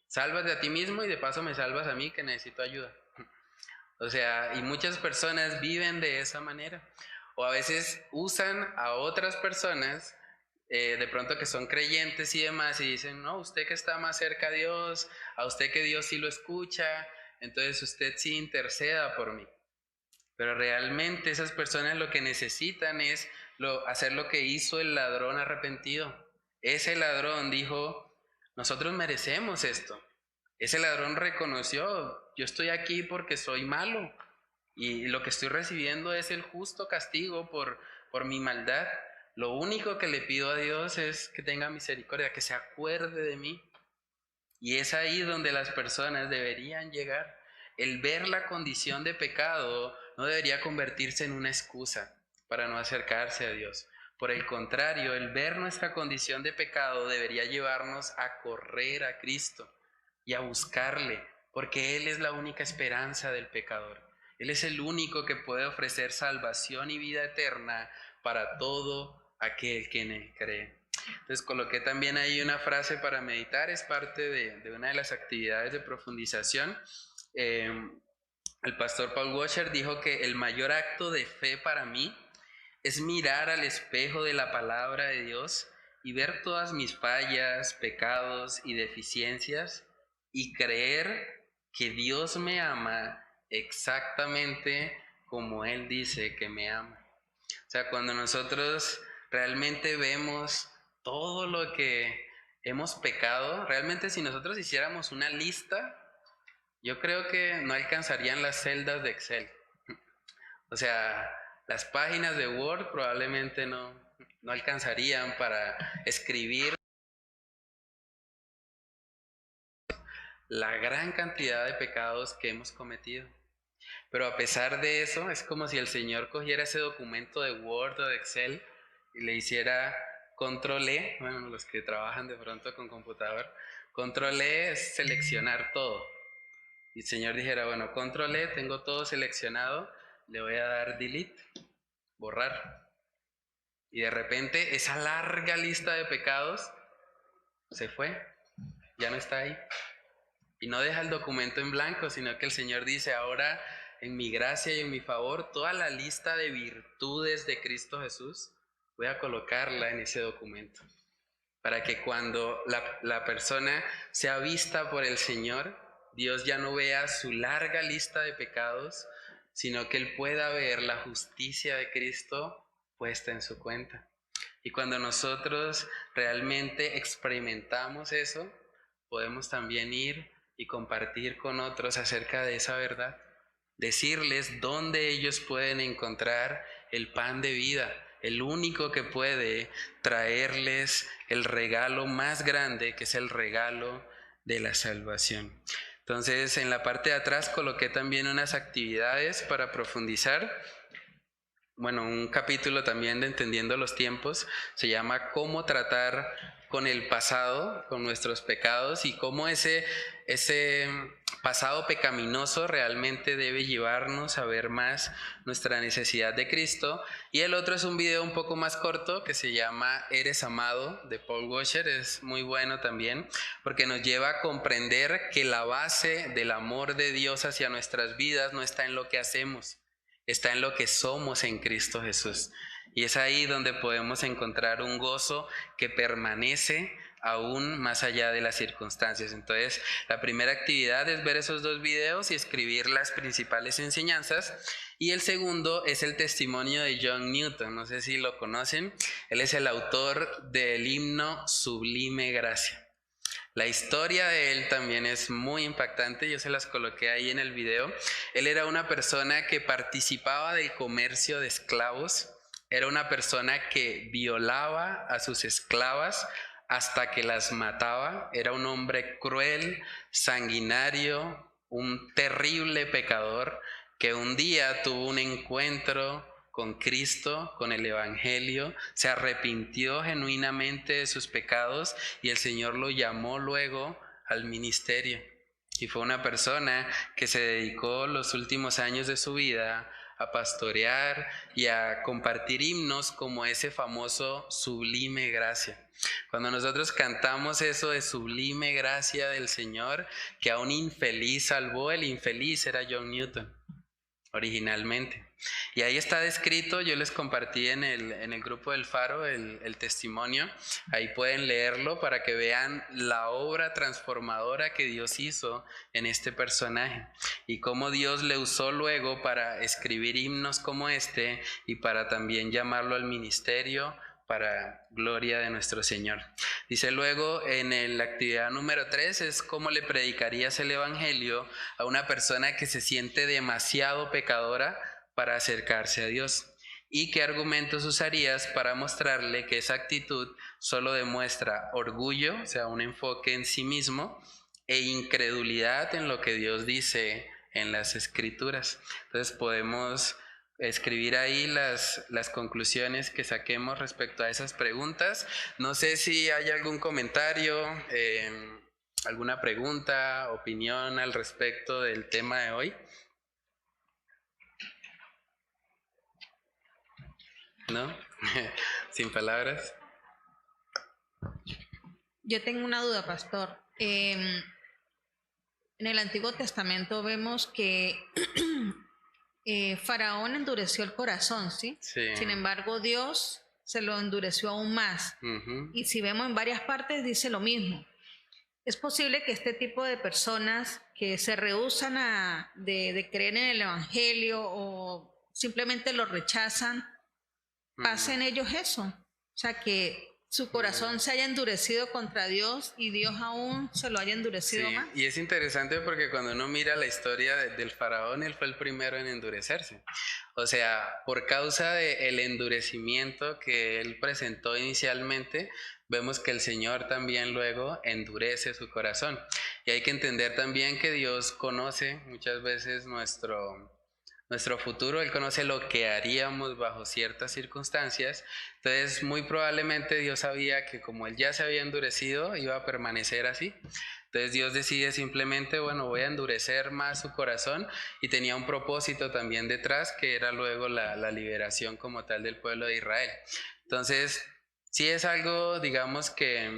sálvate a ti mismo y de paso me salvas a mí que necesito ayuda. O sea, y muchas personas viven de esa manera. O a veces usan a otras personas, de pronto que son creyentes y demás, y dicen: no, usted que está más cerca a Dios, a usted que Dios sí lo escucha, entonces usted sí interceda por mí. Pero realmente esas personas lo que necesitan es hacer lo que hizo el ladrón arrepentido. Ese ladrón dijo: nosotros merecemos esto. Ese ladrón reconoció: yo estoy aquí porque soy malo y lo que estoy recibiendo es el justo castigo por mi maldad. Lo único que le pido a Dios es que tenga misericordia, que se acuerde de mí. Y es ahí donde las personas deberían llegar. El ver la condición de pecado no debería convertirse en una excusa para no acercarse a Dios. Por el contrario, el ver nuestra condición de pecado debería llevarnos a correr a Cristo y a buscarle, porque Él es la única esperanza del pecador. Él es el único que puede ofrecer salvación y vida eterna para todo aquel que en Él cree. Entonces coloqué también ahí una frase para meditar, es parte de una de las actividades de profundización. El pastor Paul Washer dijo que el mayor acto de fe para mí es mirar al espejo de la palabra de Dios y ver todas mis fallas, pecados y deficiencias y creer que Dios me ama exactamente como Él dice que me ama. O sea, cuando nosotros realmente vemos todo lo que hemos pecado, realmente si nosotros hiciéramos una lista, yo creo que no alcanzarían las celdas de Excel. O sea, las páginas de Word probablemente no alcanzarían para escribir la gran cantidad de pecados que hemos cometido. Pero a pesar de eso, es como si el Señor cogiera ese documento de Word o de Excel y le hiciera Control-E, bueno, los que trabajan de pronto con computador, Control-E es seleccionar todo. Y el Señor dijera, bueno, Control-E, tengo todo seleccionado, le voy a dar Delete, borrar. Y de repente esa larga lista de pecados se fue, ya no está ahí. Y no deja el documento en blanco, sino que el Señor dice, ahora en mi gracia y en mi favor, toda la lista de virtudes de Cristo Jesús, voy a colocarla en ese documento. Para que cuando la persona sea vista por el Señor, Dios ya no vea su larga lista de pecados, sino que Él pueda ver la justicia de Cristo puesta en su cuenta. Y cuando nosotros realmente experimentamos eso, podemos también ir y compartir con otros acerca de esa verdad. Decirles dónde ellos pueden encontrar el pan de vida, el único que puede traerles el regalo más grande, que es el regalo de la salvación. Entonces, en la parte de atrás coloqué también unas actividades para profundizar. Bueno, un capítulo también de Entendiendo los Tiempos, se llama Cómo tratar con el pasado, con nuestros pecados, y cómo ese pasado pecaminoso realmente debe llevarnos a ver más nuestra necesidad de Cristo. Y el otro es un video un poco más corto que se llama Eres amado, de Paul Washer. Es muy bueno también porque nos lleva a comprender que la base del amor de Dios hacia nuestras vidas no está en lo que hacemos, está en lo que somos en Cristo Jesús. Y es ahí donde podemos encontrar un gozo que permanece aún más allá de las circunstancias. Entonces, la primera actividad es ver esos dos videos y escribir las principales enseñanzas. Y el segundo es el testimonio de John Newton. No sé si lo conocen. Él es el autor del himno Sublime Gracia. La historia de él también es muy impactante, yo se las coloqué ahí en el video. Él era una persona que participaba del comercio de esclavos, era una persona que violaba a sus esclavas hasta que las mataba, era un hombre cruel, sanguinario, un terrible pecador que un día tuvo un encuentro con Cristo, con el Evangelio, se arrepintió genuinamente de sus pecados y el Señor lo llamó luego al ministerio. Y fue una persona que se dedicó los últimos años de su vida a pastorear y a compartir himnos como ese famoso Sublime Gracia. Cuando nosotros cantamos eso de Sublime Gracia del Señor, que a un infeliz salvó, el infeliz era John Newton originalmente. Y ahí está descrito, yo les compartí en el grupo del Faro el testimonio, ahí pueden leerlo para que vean la obra transformadora que Dios hizo en este personaje y cómo Dios le usó luego para escribir himnos como este y para también llamarlo al ministerio para gloria de nuestro Señor. Dice luego en la actividad número 3 es cómo le predicarías el evangelio a una persona que se siente demasiado pecadora para acercarse a Dios y qué argumentos usarías para mostrarle que esa actitud solo demuestra orgullo, o sea, un enfoque en sí mismo e incredulidad en lo que Dios dice en las Escrituras. Entonces podemos escribir ahí las conclusiones que saquemos respecto a esas preguntas. No sé si hay algún comentario, alguna pregunta, opinión al respecto del tema de hoy. ¿No? Sin palabras. Yo tengo una duda, pastor. En el Antiguo Testamento vemos que Faraón endureció el corazón, ¿sí? Sí. Sin embargo, Dios se lo endureció aún más. Ujú. Y si vemos en varias partes, dice lo mismo. Es posible que este tipo de personas que se rehúsan de creer en el Evangelio o simplemente lo rechazan, pasen ellos eso. O sea, que su corazón se haya endurecido contra Dios y Dios aún se lo haya endurecido Sí, más. y es interesante porque cuando uno mira la historia del faraón, él fue el primero en endurecerse. O sea, por causa del endurecimiento que él presentó inicialmente, vemos que el Señor también luego endurece su corazón. Y hay que entender también que Dios conoce muchas veces nuestro futuro, Él conoce lo que haríamos bajo ciertas circunstancias. Entonces, muy probablemente Dios sabía que como Él ya se había endurecido, iba a permanecer así. Entonces Dios decide simplemente, bueno, voy a endurecer más su corazón, y tenía un propósito también detrás, que era luego la liberación como tal del pueblo de Israel. Entonces, sí es algo, digamos, que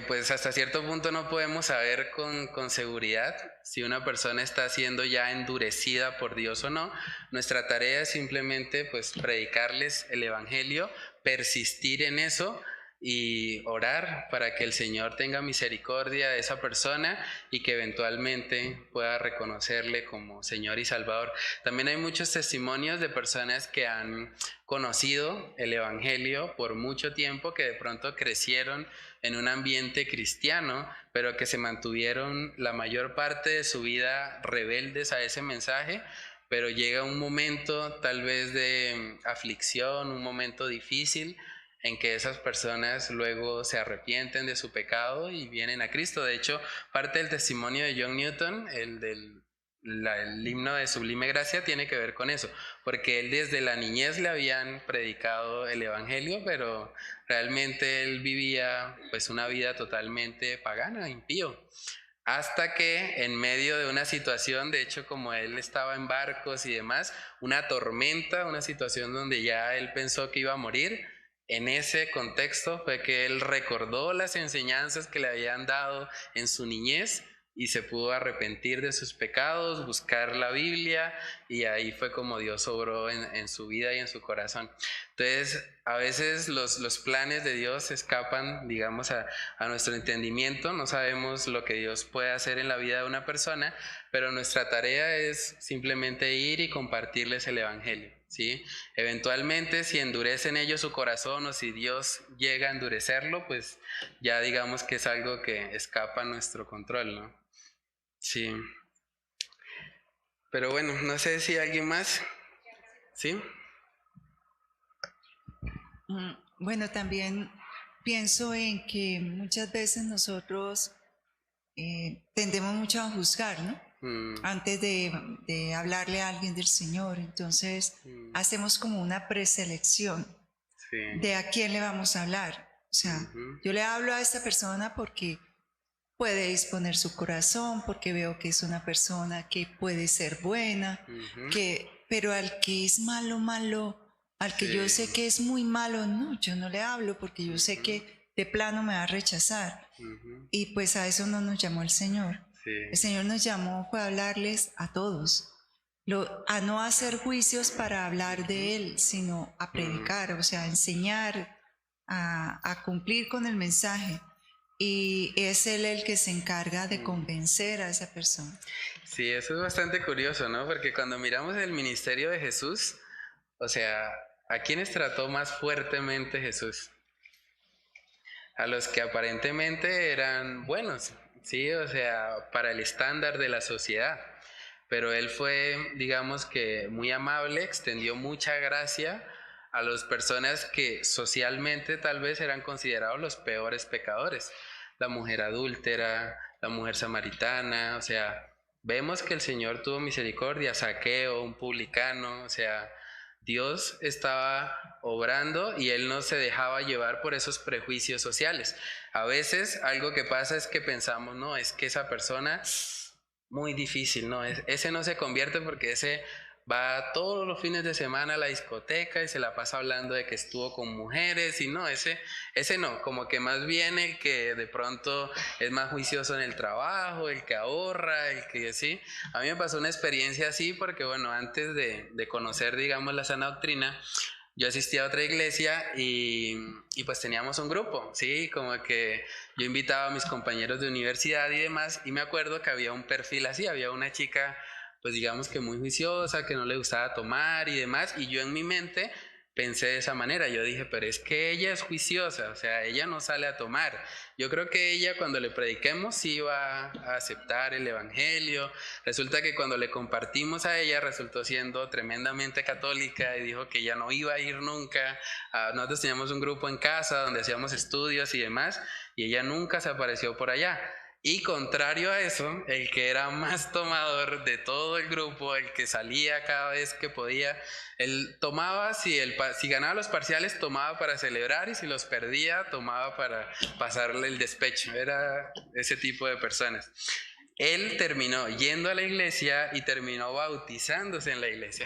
pues hasta cierto punto no podemos saber con seguridad si una persona está siendo ya endurecida por Dios o no. Nuestra tarea es simplemente pues predicarles el Evangelio, persistir en eso y orar para que el Señor tenga misericordia de esa persona y que eventualmente pueda reconocerle como Señor y Salvador. También hay muchos testimonios de personas que han conocido el Evangelio por mucho tiempo, que de pronto crecieron en un ambiente cristiano, pero que se mantuvieron la mayor parte de su vida rebeldes a ese mensaje, pero llega un momento tal vez de aflicción, un momento difícil, en que esas personas luego se arrepienten de su pecado y vienen a Cristo. De hecho, parte del testimonio de John Newton, el himno de Sublime Gracia, tiene que ver con eso, porque él desde la niñez le habían predicado el Evangelio, pero realmente él vivía pues una vida totalmente pagana, impío. Hasta que en medio de una situación, de hecho como él estaba en barcos y demás, una tormenta, una situación donde ya él pensó que iba a morir, en ese contexto fue que él recordó las enseñanzas que le habían dado en su niñez y se pudo arrepentir de sus pecados, buscar la Biblia, y ahí fue como Dios obró en su vida y en su corazón. Entonces, a veces los planes de Dios escapan, digamos, a nuestro entendimiento. No sabemos lo que Dios puede hacer en la vida de una persona, pero nuestra tarea es simplemente ir y compartirles el Evangelio, ¿sí? Eventualmente, si endurecen ellos su corazón o si Dios llega a endurecerlo, pues ya digamos que es algo que escapa a nuestro control, ¿no? Sí. Pero bueno, no sé si alguien más. ¿Sí? Bueno, también pienso en que muchas veces nosotros tendemos mucho a juzgar, ¿no? Antes de hablarle a alguien del Señor. Entonces hacemos como una preselección de a quién le vamos a hablar. O sea, yo le hablo a esta persona porque puede disponer su corazón, porque veo que es una persona que puede ser buena, pero al que es malo, al que yo sé que es muy malo, no, yo no le hablo porque yo sé que de plano me va a rechazar. Y pues a eso no nos llamó el Señor. El Señor nos llamó para hablarles a todos, a no hacer juicios para hablar de Él, sino a predicar, o sea, a enseñar, a cumplir con el mensaje. Y es Él el que se encarga de convencer a esa persona. Sí, eso es bastante curioso, ¿no? Porque cuando miramos el ministerio de Jesús, o sea, ¿a quiénes trató más fuertemente Jesús? A los que aparentemente eran buenos, ¿sí? O sea, para el estándar de la sociedad. Pero Él fue, digamos que muy amable, extendió mucha gracia a las personas que socialmente tal vez eran considerados los peores pecadores. La mujer adúltera, la mujer samaritana, o sea, vemos que el Señor tuvo misericordia, Zaqueo, un publicano, o sea, Dios estaba obrando y Él no se dejaba llevar por esos prejuicios sociales. A veces algo que pasa es que pensamos, no, es que esa persona, muy difícil, no, ese no se convierte porque ese va todos los fines de semana a la discoteca y se la pasa hablando de que estuvo con mujeres y no, ese no, como que más bien el que de pronto es más juicioso en el trabajo, el que ahorra, el que sí. A mí me pasó una experiencia así porque bueno, antes de conocer, digamos, la sana doctrina, yo asistía a otra iglesia y pues teníamos un grupo, ¿sí? Como que yo invitaba a mis compañeros de universidad y demás, y me acuerdo que había un perfil así, había una chica, pues digamos que muy juiciosa, que no le gustaba tomar y demás, y yo en mi mente pensé de esa manera, yo dije, pero es que ella es juiciosa, o sea, ella no sale a tomar. Yo creo que ella cuando le prediquemos sí iba a aceptar el evangelio. Resulta que cuando le compartimos a ella resultó siendo tremendamente católica y dijo que ella no iba a ir nunca. Nosotros teníamos un grupo en casa donde hacíamos estudios y demás, y ella nunca se apareció por allá. Y contrario a eso, el que era más tomador de todo el grupo, el que salía cada vez que podía, él tomaba, si ganaba los parciales, tomaba para celebrar, y si los perdía, tomaba para pasarle el despecho. Era ese tipo de personas. Él terminó yendo a la iglesia y terminó bautizándose en la iglesia.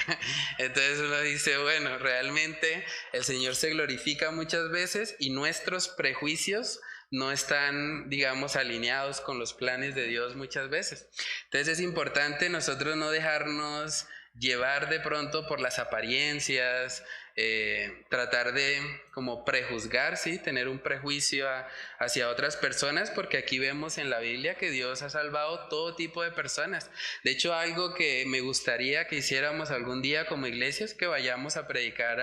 Entonces uno dice, bueno, realmente el Señor se glorifica muchas veces y nuestros prejuicios no están, digamos, alineados con los planes de Dios muchas veces. Entonces es importante nosotros no dejarnos llevar de pronto por las apariencias, tratar de como prejuzgar, ¿sí? Tener un prejuicio hacia otras personas, porque aquí vemos en la Biblia que Dios ha salvado todo tipo de personas. De hecho, algo que me gustaría que hiciéramos algún día como iglesia es que vayamos a predicar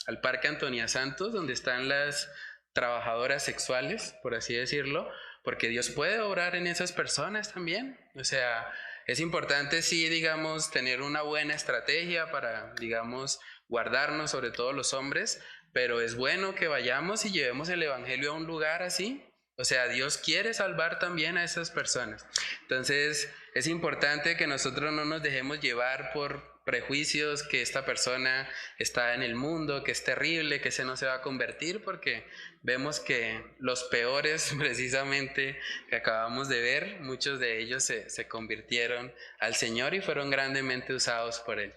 al Parque Antonia Santos, donde están las trabajadoras sexuales, por así decirlo, porque Dios puede obrar en esas personas también. O sea, es importante sí, digamos, tener una buena estrategia para, digamos, guardarnos, sobre todo los hombres, pero es bueno que vayamos y llevemos el evangelio a un lugar así. O sea, Dios quiere salvar también a esas personas. Entonces, es importante que nosotros no nos dejemos llevar por prejuicios, que esta persona está en el mundo, que es terrible, que ese no se va a convertir, porque vemos que los peores precisamente que acabamos de ver, muchos de ellos se convirtieron al Señor y fueron grandemente usados por Él.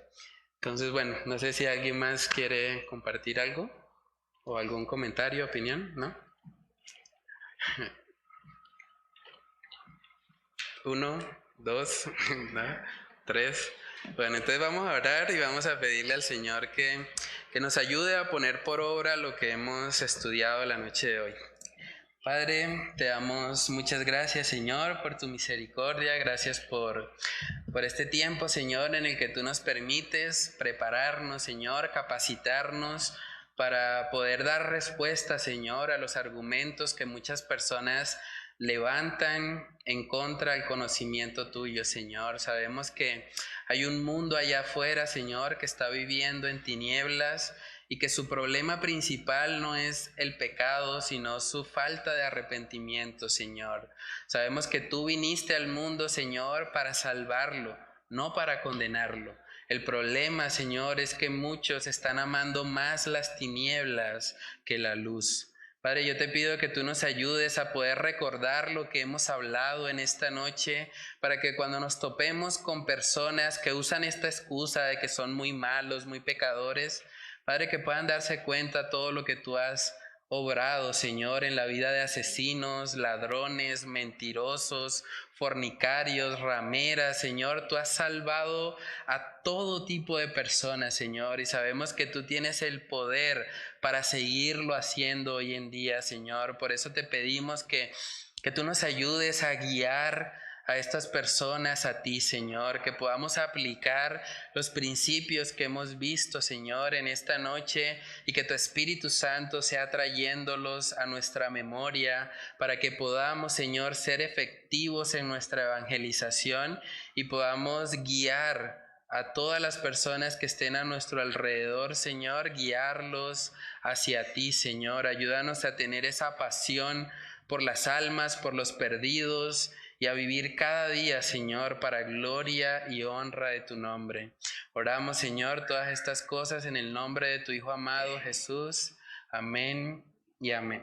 Entonces, bueno, no sé si alguien más quiere compartir algo o algún comentario, opinión, ¿no? 1, 2, 3. Bueno, entonces vamos a orar y vamos a pedirle al Señor que nos ayude a poner por obra lo que hemos estudiado la noche de hoy. Padre, te damos muchas gracias, Señor, por tu misericordia. Gracias por este tiempo, Señor, en el que tú nos permites prepararnos, Señor, capacitarnos para poder dar respuesta, Señor, a los argumentos que muchas personas levantan en contra del conocimiento tuyo, Señor. Sabemos que hay un mundo allá afuera, Señor, que está viviendo en tinieblas y que su problema principal no es el pecado, sino su falta de arrepentimiento, Señor. Sabemos que tú viniste al mundo, Señor, para salvarlo, no para condenarlo. El problema, Señor, es que muchos están amando más las tinieblas que la luz. Padre, yo te pido que tú nos ayudes a poder recordar lo que hemos hablado en esta noche, para que cuando nos topemos con personas que usan esta excusa de que son muy malos, muy pecadores, Padre, que puedan darse cuenta de todo lo que tú has obrado, Señor, en la vida de asesinos, ladrones, mentirosos, fornicarios, rameras. Señor, tú has salvado a todo tipo de personas, Señor, y sabemos que tú tienes el poder para seguirlo haciendo hoy en día, Señor. Por eso te pedimos que tú nos ayudes a guiar a estas personas a ti, Señor, que podamos aplicar los principios que hemos visto, Señor, en esta noche, y que tu Espíritu Santo sea trayéndolos a nuestra memoria para que podamos, Señor, ser efectivos en nuestra evangelización y podamos guiar a todas las personas que estén a nuestro alrededor, Señor, guiarlos hacia ti, Señor. Ayúdanos a tener esa pasión por las almas, por los perdidos, y a vivir cada día, Señor, para gloria y honra de tu nombre. Oramos, Señor, todas estas cosas en el nombre de tu Hijo amado Jesús. Amén y amén.